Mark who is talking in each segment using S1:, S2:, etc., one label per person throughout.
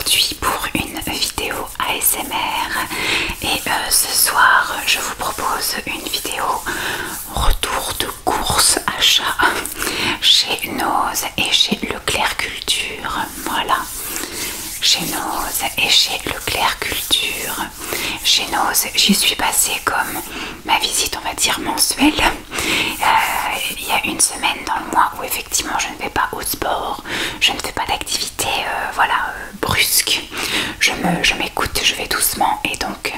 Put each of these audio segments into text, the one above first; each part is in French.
S1: aujourd'hui pour une vidéo ASMR et ce soir je vous propose une vidéo retour de course achat chez Noz et chez Leclerc Culture. Voilà, chez Noz et chez Leclerc Culture. Chez Noz, j'y suis passée comme ma visite, on va dire, mensuelle. Il y a une semaine dans le mois où effectivement je ne vais pas au sport, je ne fais pas d'activité brusque, je m'écoute, je vais doucement et donc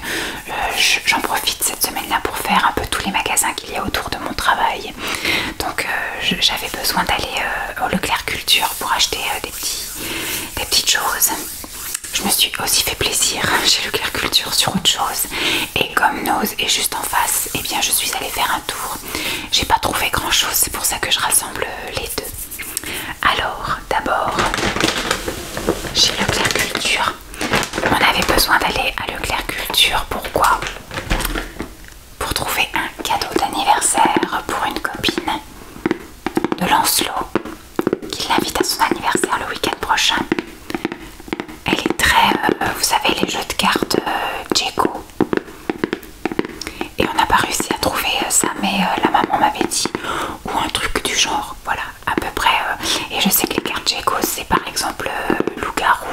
S1: j'en profite cette semaine-là pour faire un peu tous les magasins qu'il y a autour de mon travail. Donc j'avais besoin d'aller au Leclerc Culture pour acheter des petites choses. Je me suis aussi fait plaisir chez Leclerc Culture sur autre chose. Et comme Noz est juste en face, eh bien je suis allée faire un tour. J'ai pas trouvé grand chose, c'est pour ça que je rassemble les deux. Alors, d'abord, chez Leclerc Culture, on avait besoin d'aller à Leclerc Culture. Pourquoi? Pour trouver un cadeau d'anniversaire pour une copine de Lancelot qui l'invite à son anniversaire le week-end prochain. Elle est très, vous savez, les jeux de cartes Djeco. Et on n'a pas réussi à trouver ça, mais la maman m'avait dit, ou un truc du genre, voilà, à peu près. Et je sais que les cartes Djeco, c'est par exemple Loup-garou,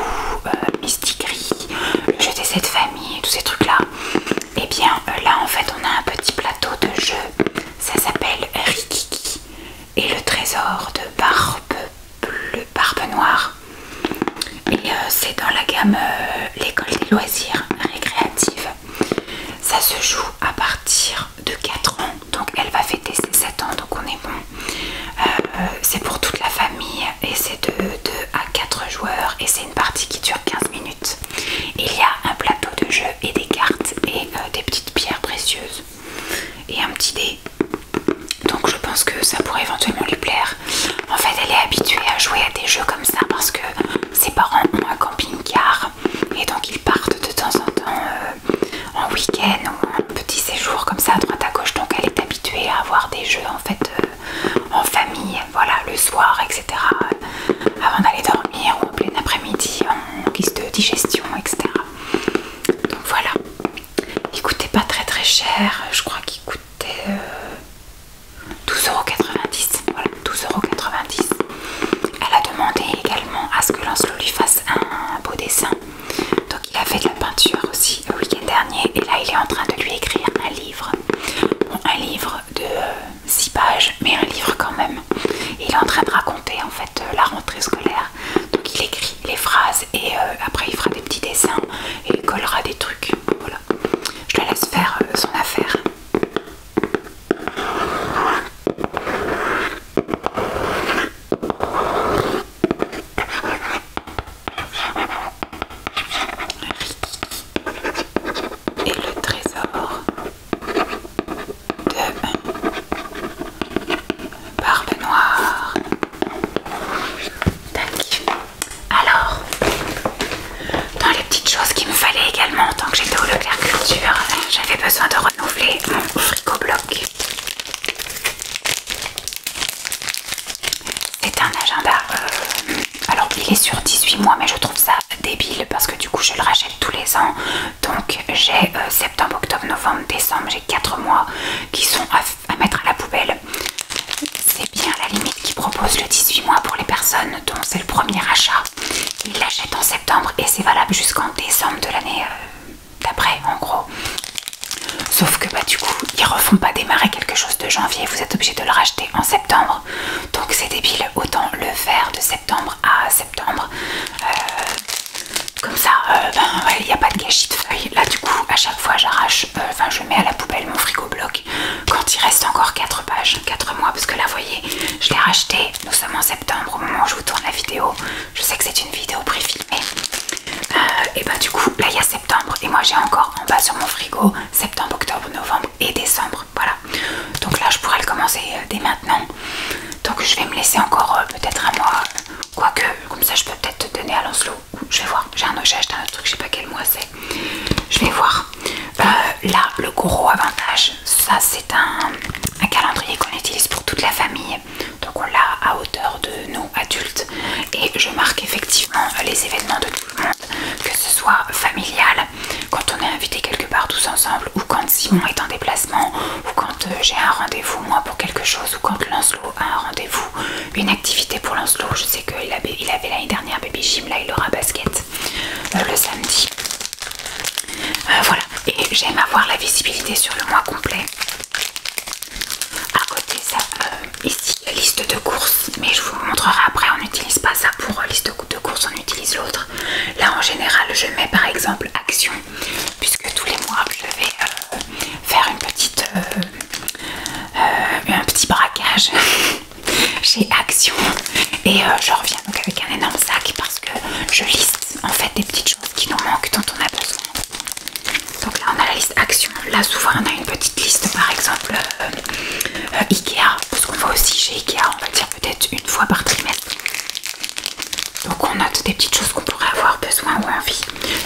S1: Mistigris, le jeu des 7 familles, tous ces trucs-là. Et bien là, en fait, on a un petit plateau de jeux. Ça s'appelle Rikiki et le trésor de Barbe Noire. Et c'est dans la gamme l'école des loisirs récréatifs. Ça se joue à partir de 4 ans, donc elle va fêter ses 7 ans, donc on est bon. C'est pour toute la famille et c'est de 2 à 4 joueurs et c'est une partie qui dure 15 minutes. Il y a un plateau de jeu et des cartes et des petites pierres précieuses et un petit dé. Donc je pense que ça pourrait éventuellement lui plaire. En fait, elle est habituée à jouer à des jeux comme ça parce que ses parents ont un camping-car et donc ils partent de temps en temps en week-end ou en petit séjour comme ça à droite à gauche. Donc elle est habituée à avoir des jeux en fait en famille, voilà, le soir, etc. Avant d'aller dormir ou en plein après-midi en guise de digestion, etc. Donc voilà, il coûtait pas très très cher, je crois qu'il coûtait 12,90 €, voilà, 12,90 €. Elle a demandé également à ce que Lancelot lui fasse un beau dessin. Donc il a fait de la peinture aussi le week-end dernier. Et là il est en train de lui écrire un livre. Bon, un livre de 6 pages, mais un livre quand même. Et il est en train de raconter en fait la rentrée scolaire. Donc il écrit les phrases et après il fera des petits dessins et il collera des trucs. Voilà. Je la laisse faire son affaire. Et le trésor de Barbe Noire. Tac. Alors, dans les petites choses qu'il me fallait également, tant que j'étais au Leclerc Culture, j'avais besoin de renouveler mon frigo bloc. C'est un agenda, alors il est sur 18 mois mais je trouve ça débile parce que du coup je le rachète tous les ans. Donc j'ai septembre, octobre, novembre, décembre, j'ai 4 mois qui sont à mettre à la poubelle. C'est bien la limite qui propose le 18 mois pour les personnes dont c'est le premier achat. Ils l'achètent en septembre et c'est valable jusqu'en décembre de l'année d'après en gros. Sauf que bah du coup ils refont pas démarrer quelque chose de janvier, vous êtes obligé de le racheter en septembre. Donc c'est débile, autant le faire de septembre à septembre. Comme ça, il n'y a pas de gâchis de feuilles. Là du coup à chaque fois j'arrache, je mets à la poubelle mon frigo bloc quand il reste encore 4 pages, 4 mois. Parce que là vous voyez, je l'ai racheté, nous sommes en septembre au moment où je vous tourne la vidéo. Je sais que c'est une vidéo préfilmée. Et bah du coup là il y a septembre et moi j'ai encore en bas sur mon frigo septembre, octobre, novembre et décembre. Voilà, donc là je pourrais le commencer dès maintenant. Donc je vais me laisser encore peut-être un mois, quoique comme ça je peux peut-être donner à Lancelot. Je vais voir, j'ai acheté un autre truc, je sais pas quel mois c'est. Je vais voir. Là le gros avantage, ça c'est un calendrier qu'on utilise pour toute la famille. Donc on l'a à hauteur de nous adultes et je marque effectivement les événements de tout le monde. Simon est en déplacement, ou quand j'ai un rendez-vous moi pour quelque chose, ou quand Lancelot a un rendez-vous, une activité pour Lancelot. Je sais qu'il avait l'année dernière baby gym, là il aura basket le samedi. Voilà, et j'aime avoir la visibilité sur le mois complet. À côté ça, ici liste de courses, mais je vous montrerai après, on n'utilise pas ça pour liste de courses, on utilise l'autre. Là en général je mets par exemple action, puisque tous les mois je vais faire une petite, un petit braquage chez Action, et je reviens donc avec un énorme sac parce que je liste en fait des petites choses qui nous manquent, dont on a besoin. Donc là on a la liste Action, là souvent on a une petite liste par exemple Ikea, parce qu'on va aussi chez Ikea, on va dire peut-être une fois par trimestre. Donc on note des petites choses qu'on pourrait avoir besoin ou envie.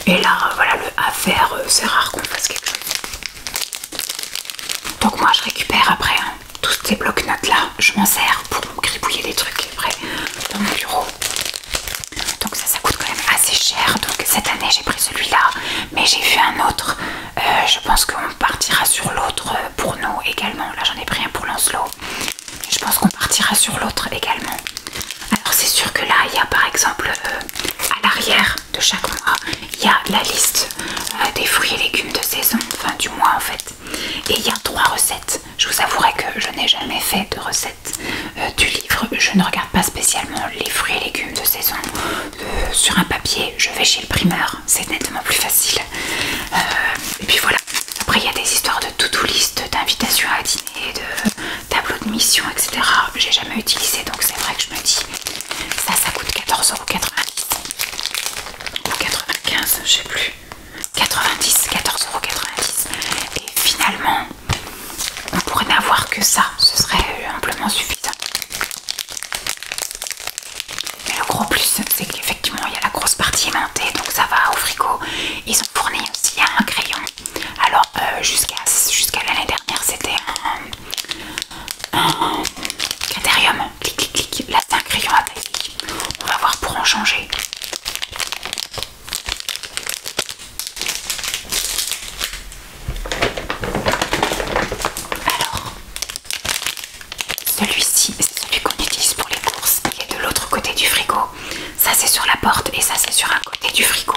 S1: Et là voilà, le à faire, c'est rare qu'on fasse quelque chose. Donc moi je récupère après tous ces blocs-notes là, je m'en sers pour gribouiller des trucs après dans mon bureau. Donc ça coûte quand même assez cher. Donc cette année j'ai pris celui-là, mais j'ai vu un autre. Je pense qu'on partira sur l'autre pour nous également. Là j'en ai pris un pour Lancelot. Je pense qu'on partira sur l'autre également. Alors c'est sûr que là il y a par exemple à l'arrière de chaque mois, il y a la liste des fruits et légumes de saison, enfin du mois en fait. Et il y a 3 recettes. Je vous avouerai que je n'ai jamais fait de recette du livre. Je ne regarde pas spécialement les fruits et légumes de saison sur un papier. Je vais chez le primeur, c'est nettement plus facile. Et puis voilà. Après il y a des histoires de to-do list, d'invitations à dîner, de tableaux de mission, etc. J'ai jamais utilisé, donc c'est vrai que je me dis ça coûte 14,90 € ou 95, je sais plus. 14,90 €. Et finalement, on pourrait n'avoir que ça, ce serait amplement suffisant. Mais le gros plus, c'est qu'effectivement, il y a la grosse partie aimantée, donc ça va au frigo. Ils ont fourni aussi un crayon. Alors, jusqu'à l'année dernière, c'était un critérium. Clic, clic, clic. Là, c'est un crayon à taille. On va voir pour en changer. Celui-ci, c'est celui qu'on utilise pour les courses. Il est de l'autre côté du frigo. Ça, c'est sur la porte et ça, c'est sur un côté du frigo.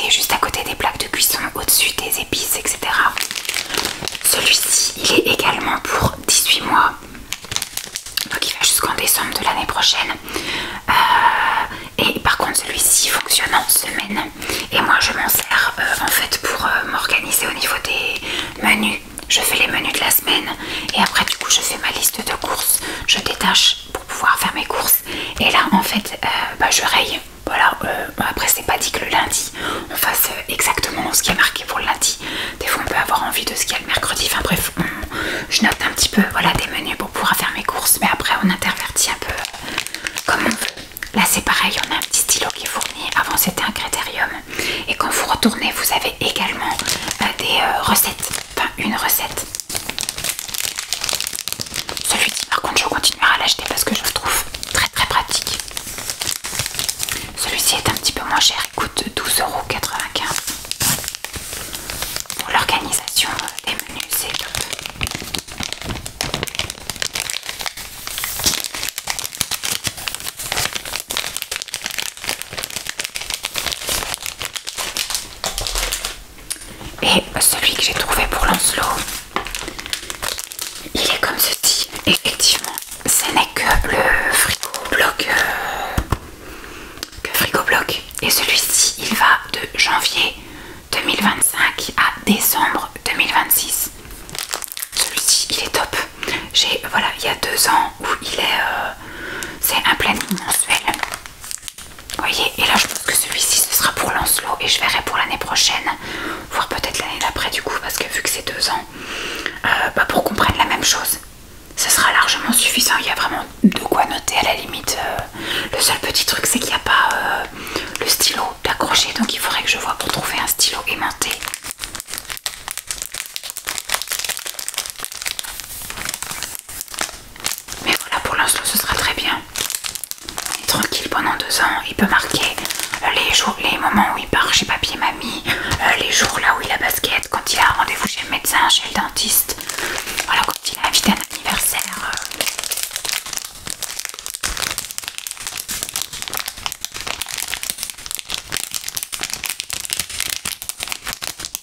S1: Juste à côté des plaques de cuisson, au-dessus des épices, etc. Celui-ci, il est également pour 18 mois. Donc, il va jusqu'en décembre de l'année prochaine. Et par contre, celui-ci fonctionne en semaine. Et moi, je m'en sers en fait pour m'organiser au niveau des menus. Je fais les menus de la semaine et après du coup je fais ma liste de courses, je détache pour pouvoir faire mes courses et là en fait je raye. Voilà, après c'est pas dit que le lundi on fasse exactement ce qui est marqué pour le lundi. Des fois on peut avoir envie de ce qu'il y a le mercredi, enfin bref, je note un petit peu voilà, des menus pour pouvoir faire mes courses, mais après on intervertit un peu comme on veut. Là c'est pareil, on a un petit stylo qui est fourni, avant c'était un critérium et quand vous retournez vous avez également des recettes, enfin une recette. Celui-ci par contre je continuerai à l'acheter parce que je le trouve très très pratique. Celui-ci est un petit peu moins cher, il coûte 12,95 €. Pour l'organisation des menus c'est top. Et celui que j'ai trouvé pour Lancelot, il est comme ceci. Effectivement, ce n'est que le frigo bloc. Et celui-ci, il va de janvier 2025 à décembre 2026. Celui-ci, il est top. Voilà, il y a 2 ans où il est... c'est un planning mensuel. Vous voyez, et là je pense que celui-ci ce sera pour Lancelot et je verrai pour l'année prochaine, voire peut-être l'année d'après du coup, parce que vu que c'est 2 ans, pour qu'on prenne la même chose, ce sera largement suffisant. Il y a vraiment de quoi noter à la limite. Le seul petit truc c'est qu'il n'y a pas le stylo d'accrocher, donc il faudrait que je vois pour trouver un stylo aimanté. Mais voilà, pour Lancelot ce sera très bien. Tranquille pendant 2 ans, il peut marquer les moments où il part chez papy et mamie, les jours là où il a basket, quand il a rendez-vous chez le médecin, chez le dentiste, voilà, quand il a invité un anniversaire.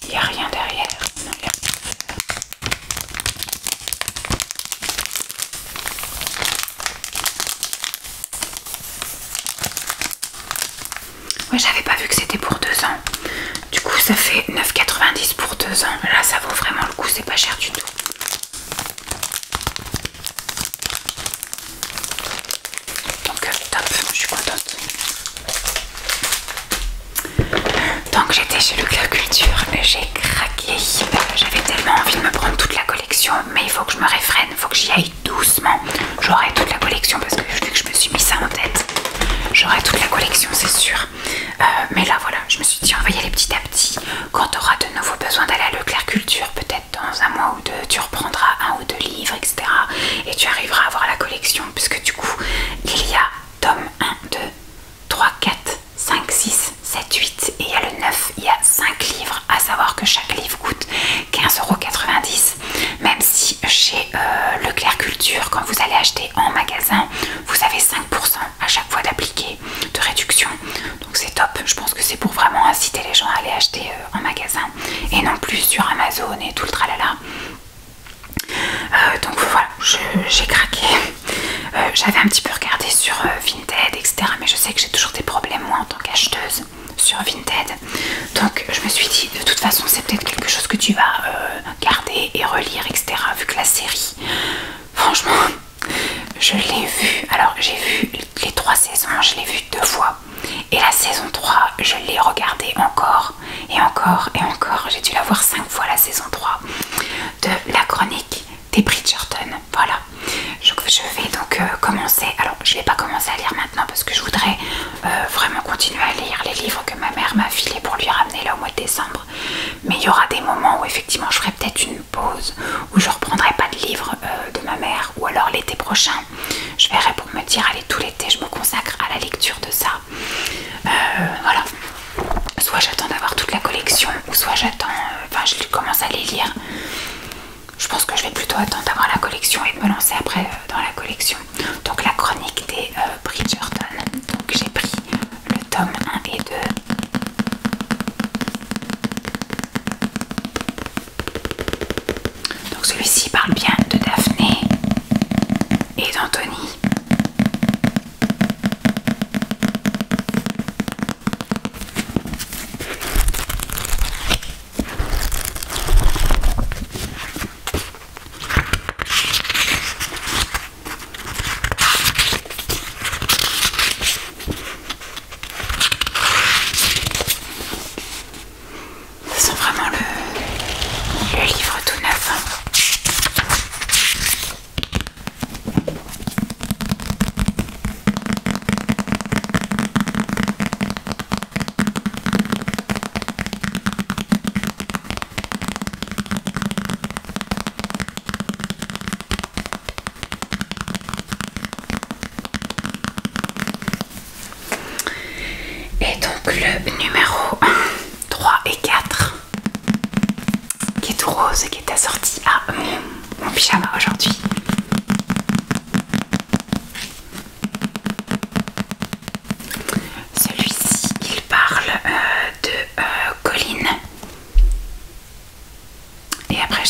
S1: Il n'y a rien derrière. Non, il y a rien. Ouais, j'avais pas vu que c'était pour 2 ans. Du coup, ça fait 9,90 pour 2 ans. Là, ça vaut vraiment le coup, c'est pas cher du tout. Donc, top, je suis contente. Donc, j'étais chez Leclerc Culture, j'ai craqué. J'avais tellement envie de me prendre toute la collection, mais il faut que je me réfrène, il faut que j'y aille doucement. J'aurai toute la collection parce que vu que je me suis mis ça en tête, j'aurai toute la collection, c'est sûr. Mais là voilà, je me suis dit on va y aller petit à petit. Quand tu auras de nouveau besoin d'aller à Leclerc Culture, peut-être dans un mois ou deux, tu reprendras 1 ou 2 livres, etc. Et tu arriveras à avoir la collection, puisque du coup, il y a tome 1, 2, 3, 4, 5, 6, 7, 8 et il y a le 9, il y a 5 livres, à savoir que chaque livre coûte 15,90 €. Même si chez Leclerc Culture, quand vous allez acheter en magasin, vous avez 5% à chaque fois d'appliquer de réduction. Donc c'est top, je pense que c'est pour vraiment inciter les gens à aller acheter en magasin et non plus sur Amazon et tout le tralala. Donc voilà, j'ai craqué. J'avais un petit peu regardé sur Vinted, etc. Mais je sais que j'ai toujours des problèmes moi en tant qu'acheteuse sur Vinted. Donc je me suis dit de toute façon c'est peut-être quelque chose que tu vas garder et relire, etc. Vu que la série, franchement, je l'ai vue. Alors j'ai vu les 3 saisons, je l'ai vue 2 fois. Et la saison 3, je l'ai regardée encore et encore et encore. J'ai dû la voir 5 fois la saison 3 de la chronique des Bridgerton. Voilà, je vais donc commencer. Alors je vais pas commencer à lire maintenant parce que je voudrais vraiment continuer à lire les livres que ma mère m'a filés pour lui ramener là au mois de décembre. Mais il y aura des moments où effectivement je ferai peut-être une pause, où je reprendrai pas de livres de ma mère, ou alors l'été prochain je verrai pour me dire allez, tout l'été je me consacre à la lecture de ça. Voilà, soit j'attends d'avoir toute la collection, ou soit j'attends, enfin je commence à les lire. Je pense que je vais plutôt attendre d'avoir la collection et de me lancer après dans la collection. Donc la chronique des Bridgerton. Donc j'ai pris le tome 1 et 2. Donc celui-ci parle bien de Daphné et d'Anthony. Ça sent vraiment le livre tout neuf. Et donc le numéro 3 et 4 qui est tout rose et qui est assorti à mon pyjama aujourd'hui. Celui-ci il parle de Colin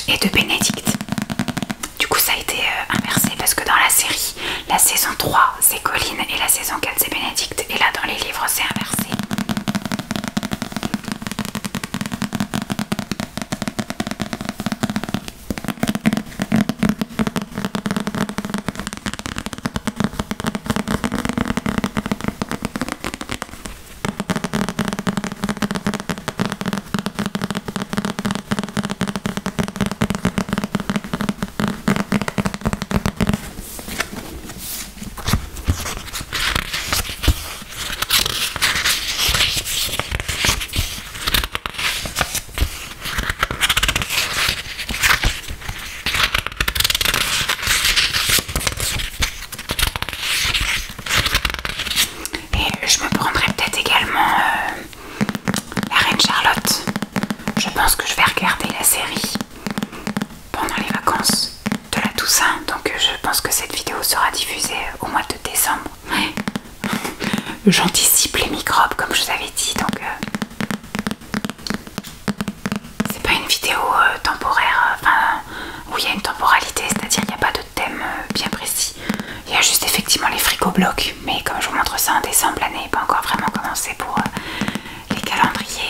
S1: et de Bénédicte. Du coup ça a été inversé parce que dans la série, la saison 3 c'est Colin et la saison 4 c'est Bénédicte, et là dans les livres c'est inversé. j'anticipe les microbes comme je vous avais dit, donc c'est pas une vidéo temporaire, enfin où il y a une temporalité, c'est-à-dire il n'y a pas de thème bien précis. Il y a juste effectivement les frigoblocs, mais comme je vous montre ça en décembre, l'année n'est pas encore vraiment commencée pour les calendriers.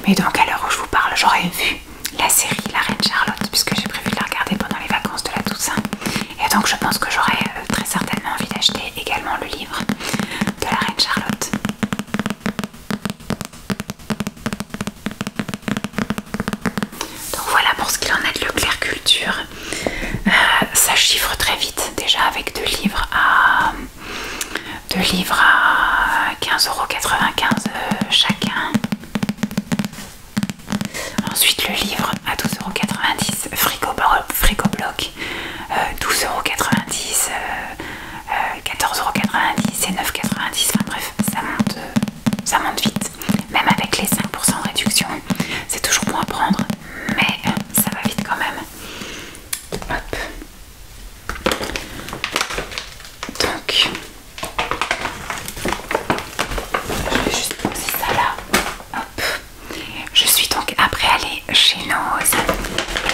S1: Mais donc à l'heure où je vous parle, j'aurais vu la série La Reine Charlotte, puisque j'ai prévu de la regarder pendant les vacances de la Toussaint. Et donc je pense que j'aurais très certainement envie d'acheter également le livre de La Reine Charlotte. Donc voilà pour ce qu'il en est de Leclerc Culture. Ça chiffre très vite déjà avec deux livres à 15,95 € chacun. Ensuite le livre à 12,90 €, Frigobloc 12,90 €, 14,90 € et 9,90 €. Enfin bref, ça monte vite. Même avec les 5% de réduction, c'est toujours bon à prendre, mais ça va vite quand même. Hop. Donc, je vais juste poser ça là. Hop. Je suis donc après allée chez Nose.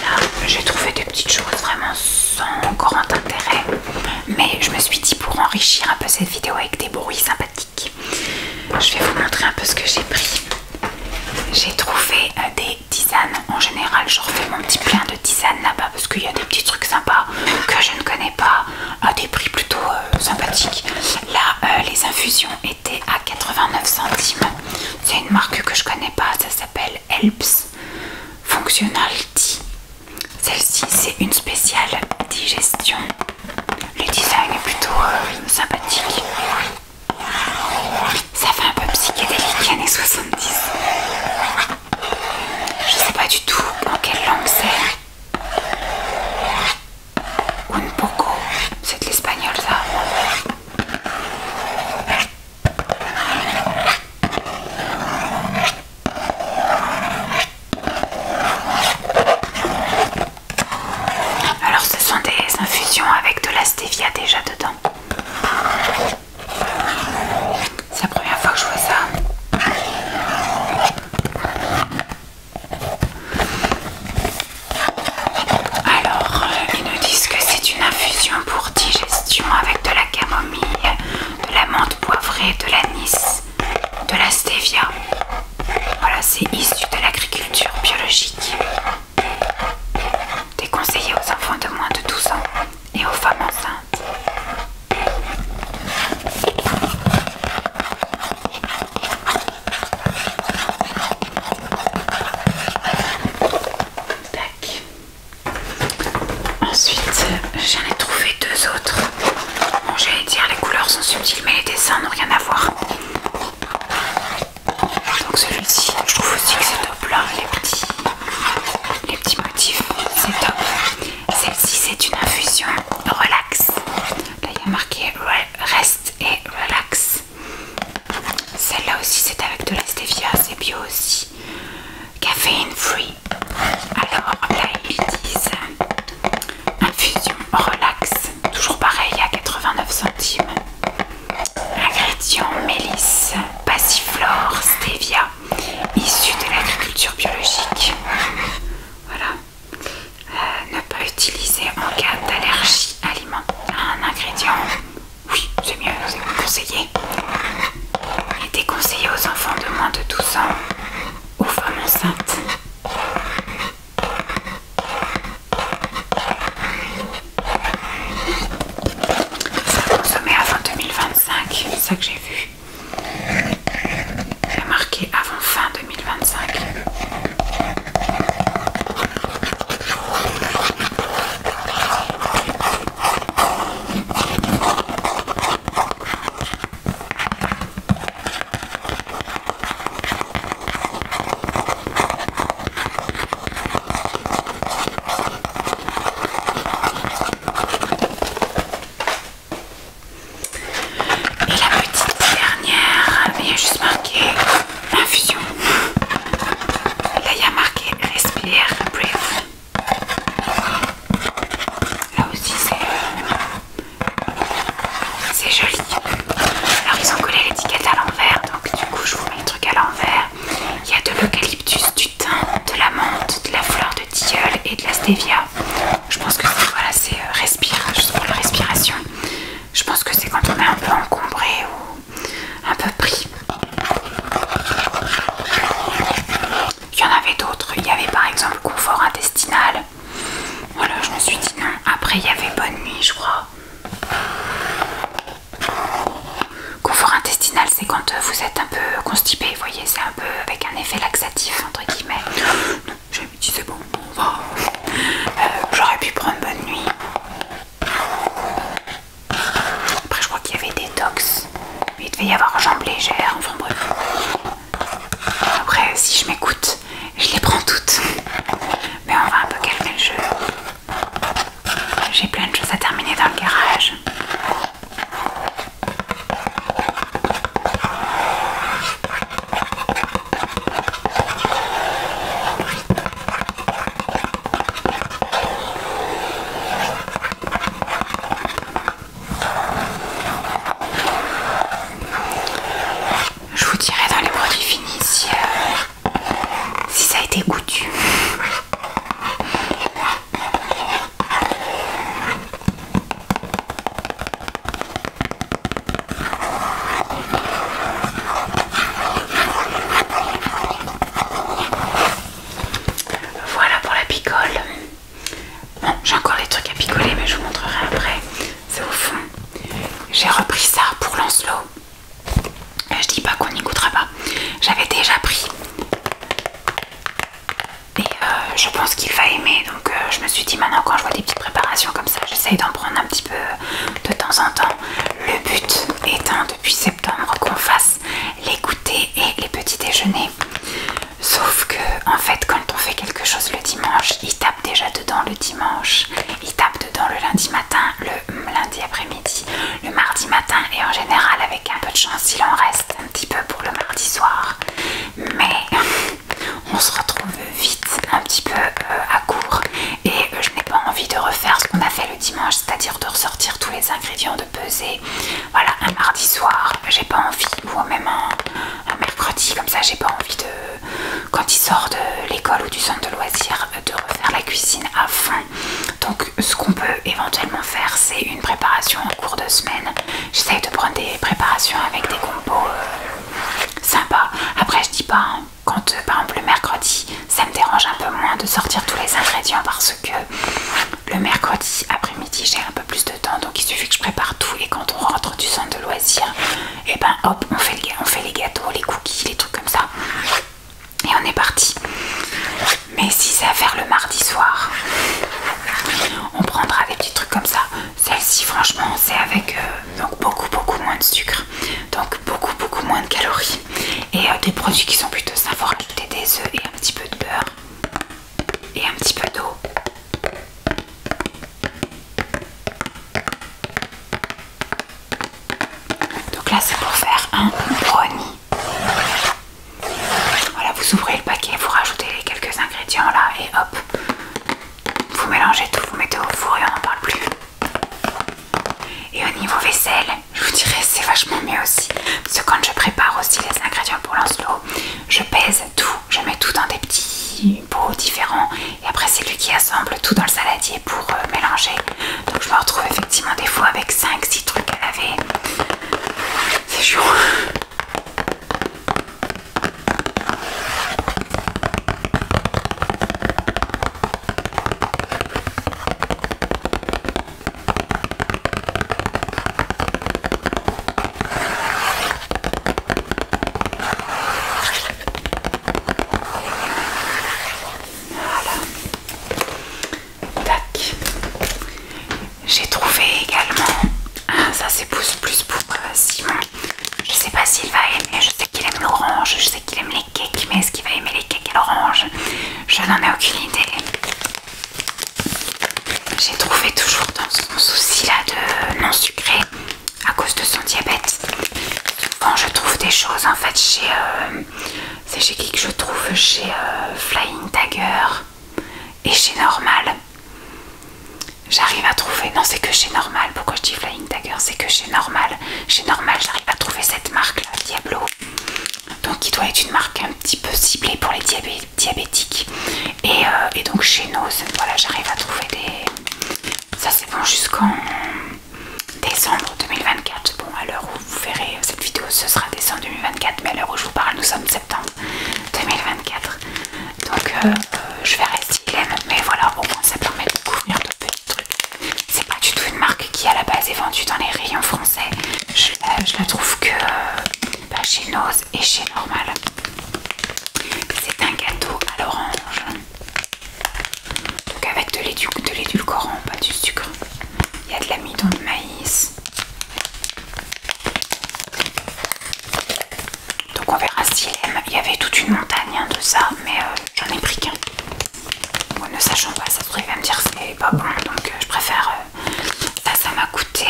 S1: Là, j'ai trouvé des petites choses vraiment sans grand intérêt, mais je me suis dit pour enrichir un peu cette vidéo avec des bruits sympathiques, je vais vous montrer un peu ce que j'ai pris. J'ai trouvé des tisanes. En général, je refais mon petit plein de tisanes là-bas parce qu'il y a des petits trucs sympas que je ne connais pas à des prix plutôt sympathiques. Là, les infusions étaient à 89 centimes. C'est une marque que je connais pas, ça s'appelle Helps Functional Tea. Celle-ci, c'est une spéciale digestion. Le design est plutôt sympathique. Ça fait un peu psychédélique années 70. Je sais pas du tout en quelle langue c'est. Un poco, c'est de l'espagnol ça. Alors ce sont des infusions avec de la stevia déjà dedans. C'est la première fois que je vois ça. Alors, ils nous disent que c'est une infusion pour digestion avec de la camomille, de la menthe poivrée, de l'anis, de la stevia. Voilà, c'est issu de l'agriculture biologique. Déconseillé aux enfants de moins de 12 ans et aux femmes enceintes. Tac. Ensuite, j'en ai trouvé deux autres. Bon, j'allais dire les couleurs sont subtiles, mais les dessins n'ont rien à voir. Donc celui-ci, je trouve aussi que c'est top là, les petits motifs, c'est top. Celle-ci, c'est une infusion relax. Là, il y a marqué rest et relax. Celle-là aussi, c'est avec de la stevia, c'est bio aussi. Caféine free. Alors là, ils disent infusion relax. Toujours pareil, à 89 centimes. Ingrédients mélisse, passiflore, stevia, issus de l'agriculture biologique. Voilà. Ne pas utiliser en cas d'allergie alimentaire. Un ingrédient, oui, c'est mieux, c'est conseillé. Et déconseillé aux enfants de moins de 12 ans, aux femmes enceintes. Ça consommé avant 2025, c'est ça que j'ai vu. Il y a marqué avant fin 2025. Et la petite Après il y avait bonne nuit je crois. Confort intestinal, c'est quand vous êtes un peu constipé, vous voyez, c'est un peu avec un effet laxatif entre guillemets. Non, je me dis c'est bon, on va. J'aurais pu prendre bonne nuit. Après je crois qu'il y avait détox, mais il devait y avoir jambes légères, enfin bref. Après si je m'écoute, je les prends toutes. Mais on va un peu calmer le jeu. J'ai plein de choses à terminer dans le garage. Je vous dirai dans les produits finis si ça a été goûtu. Voilà pour la picole. Bon, j'ai encore des trucs à picoler mais je vous montrerai après. C'est au fond. J'ai repris ça pour Lancelot. Je dis pas qu'on n'y goûtera pas. J'avais déjà pris. Et je pense qu'il va aimer. Donc je me suis dit maintenant quand je vois des petites préparations comme ça, j'essaye d'en prendre un petit peu de temps en temps. Le but étant depuis septembre qu'on fasse les goûters et les petits déjeuners. Sauf que en fait quand on fait quelque chose le dimanche, il tape déjà dedans le dimanche, il tape dedans le lundi matin, le lundi après-midi, le mardi matin et en général avec un peu de chance il en reste un petit peu pour le mardi soir. Mais on se retrouve vite un petit peu à court et je n'ai pas envie de refaire ce qu'on a fait le dimanche, c'est-à-dire de ressortir tous les ingrédients, de peser. Voilà, un mardi soir, j'ai pas envie, ou même un mercredi comme ça, j'ai pas envie de, quand il sort de l'école ou du centre de loisirs, de refaire la cuisine à fond. Donc ce qu'on peut éventuellement faire, c'est une préparation en cours de semaine. J'essaye de prendre des préparations avec des compos sympas. Après je dis pas, hein, quand par exemple le mercredi, ça me dérange un peu moins de sortir tous les ingrédients parce que le mercredi après-midi j'ai un peu plus de temps, donc il suffit que je prépare tout et quand on rentre du centre de loisirs, et ben hop, on fait les gâteaux, les cookies, les trucs comme ça et on est parti. Mais si c'est à faire le mardi soir, on prendra des petits trucs comme ça. Celle-ci franchement c'est avec donc beaucoup moins de sucre, donc beaucoup moins de calories et des produits qui sont plutôt sains. Faut rajouter des œufs et un petit peu de beurre et un petit peu d'eau. Donc là c'est pour faire un brownie. Voilà, vous ouvrez le paquet, vous rajoutez les quelques ingrédients là et hop, vous mélangez tout, vous mettez au four et on n'en parle plus. Et au niveau vaisselle, je vous dirais c'est vachement mieux aussi, parce que quand je prépare aussi les ingrédients pour Lancelot, je pèse tout, je mets tout dans des petits pots différents et après c'est lui qui assemble tout dans le saladier pour mélanger. Donc je me retrouve effectivement des fois avec 5-6 trucs à laver. C'est chaud. J'ai trouvé également, ça c'est plus pour Simon, je sais pas s'il va aimer, je sais qu'il aime l'orange, je sais qu'il aime les cakes, mais est-ce qu'il va aimer les cakes à l'orange? Je n'en ai aucune idée. J'ai trouvé toujours dans son souci là de non sucré à cause de son diabète. Souvent je trouve des choses en fait chez, c'est chez qui que je trouve? Chez Flying Tiger et chez Normal. J'arrive à trouver, non c'est que chez Normal, pourquoi je dis Flying Tiger, c'est que chez Normal j'arrive à trouver cette marque là, Diablo, donc qui doit être une marque un petit peu ciblée pour les diabétiques et donc chez Nose, voilà j'arrive à trouver des, ça c'est bon jusqu'en décembre 2024, bon à l'heure où vous verrez cette vidéo ce sera décembre 2024, mais à l'heure où je vous parle nous sommes septembre 2024, donc je verrai s'il aime, mais voilà au moins ça permet de découvrir de petits trucs. vendue dans les rayons français. Je la trouve que chez Nose et chez Normal. C'est un gâteau à l'orange. Donc avec de l'édulcorant, pas du sucre. Il y a de l'amidon de maïs. Donc on verra s'il aime. Il y avait toute une montagne de ça, mais j'en ai pris qu'un. Moi, ne sachant pas, ça se trouve, il va me dire c'est pas bon, donc je préfère. Ça m'a coûté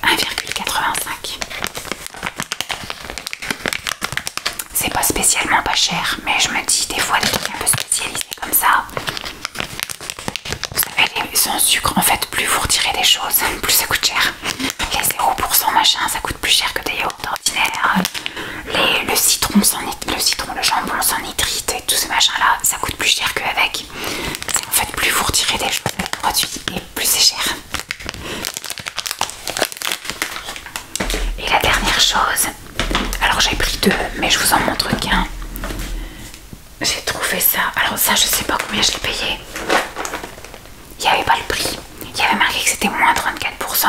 S1: 1,85. C'est pas spécialement pas cher, mais je me dis des fois des trucs un peu spécialisés comme ça. Vous savez, sans sucre, en fait, plus vous retirez des choses, plus ça coûte cher. Les 0% machin, ça coûte plus cher que des yaourts ordinaires. Le citron, le jambon sans nitrite et tout ce machin là, ça coûte plus cher qu'avec. En fait, plus vous retirez des choses avec le produit et plus c'est cher. Et la dernière chose, alors j'ai pris deux, mais je vous en montre qu'un. J'ai trouvé ça, alors ça je sais pas combien je l'ai payé. Il n'y avait pas le prix, il y avait marqué que c'était moins 34%.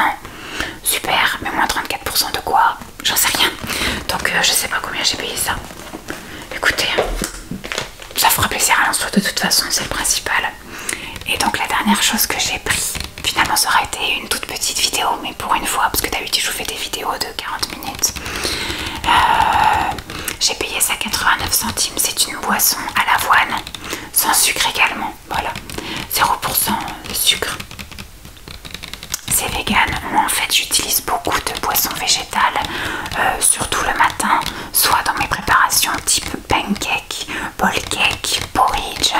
S1: Super, mais moins 34% de quoi? J'en sais rien. Donc je sais pas combien j'ai payé ça. Écoutez, ça fera plaisir à l'instant de toute façon, c'est le principal. Et donc la dernière chose que j'ai pris, finalement ça aurait été une toute petite vidéo, mais pour une fois, parce que d'habitude je vous fais des vidéos de 40 minutes. J'ai payé ça 89 centimes, c'est une boisson à l'avoine, sans sucre également, voilà, 0% de sucre. C'est vegan. Moi en fait j'utilise beaucoup de boissons végétales, surtout le matin, soit dans mes préparations type pancake, bowl cake, porridge,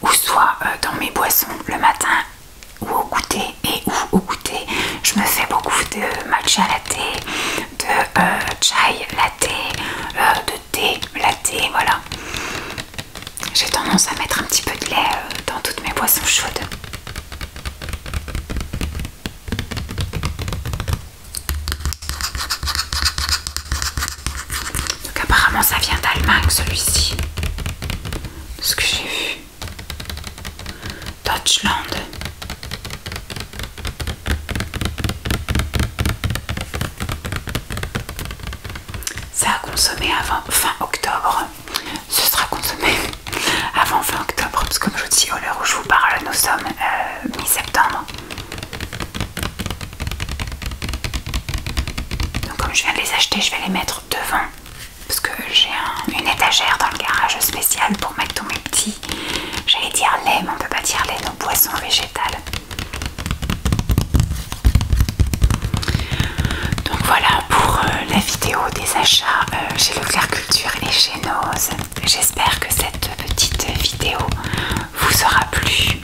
S1: ou soit dans mes boissons le matin ou au goûter. Et au goûter je me fais beaucoup de matcha latte, de chai latte, de thé latte, voilà. J'ai tendance à mettre un petit peu de lait dans toutes mes boissons chaudes. Donc apparemment ça vient d'Allemagne celui-ci, ce que j'ai vu. Deutschland. Ça a consommé avant fin octobre. Ce sera consommé avant fin octobre, parce que comme je vous dis, à l'heure où je vous parle, nous sommes mi-septembre. Donc comme je viens de les acheter, je vais les mettre devant, parce que j'ai une étagère dans le garage spéciale pour mettre tous mes petits, j'allais dire lait, mais on peut pas dire lait, nos boissons végétales. Donc voilà pour la vidéo des achats chez Leclerc Culture et chez Nose. J'espère que cette petite vidéo vous aura plu.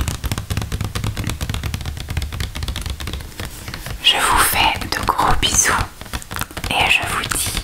S1: Je vous fais de gros bisous et je vous dis